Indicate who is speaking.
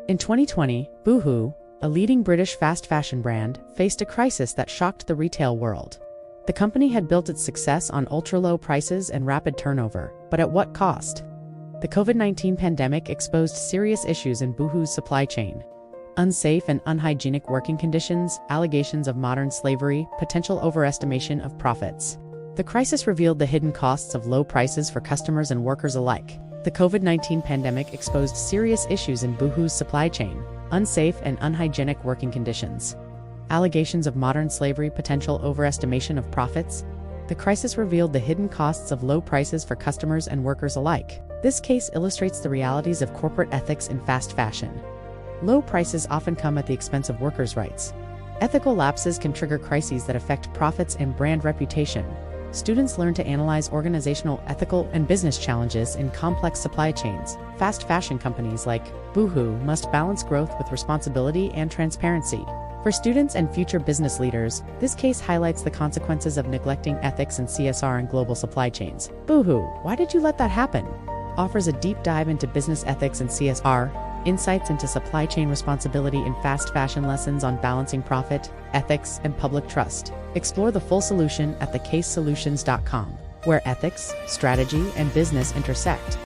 Speaker 1: In 2020, Boohoo, a leading British fast fashion brand, faced a crisis that shocked the retail world. The company had built its success on ultra-low prices and rapid turnover, but at what cost? The COVID-19 pandemic exposed serious issues in Boohoo's supply chain. Unsafe and unhygienic working conditions, allegations of modern slavery, potential overestimation of profits. The crisis revealed the hidden costs of low prices for customers and workers alike. The COVID-19 pandemic exposed serious issues in Boohoo's supply chain, unsafe and unhygienic working conditions. Allegations of modern slavery, potential overestimation of profits. The crisis revealed the hidden costs of low prices for customers and workers alike. This case illustrates the realities of corporate ethics in fast fashion. Low prices often come at the expense of workers' rights. Ethical lapses can trigger crises that affect profits and brand reputation. Students learn to analyze organizational, ethical, and business challenges in complex supply chains. Fast fashion companies like Boohoo must balance growth with responsibility and transparency. For students and future business leaders, this case highlights the consequences of neglecting ethics and CSR in global supply chains. Boohoo, why did you let that happen? Offers a deep dive into business ethics and CSR, insights into supply chain responsibility in fast fashion, lessons on balancing profit, ethics, and public trust. Explore the full solution at thecasesolutions.com, where ethics, strategy, and business intersect.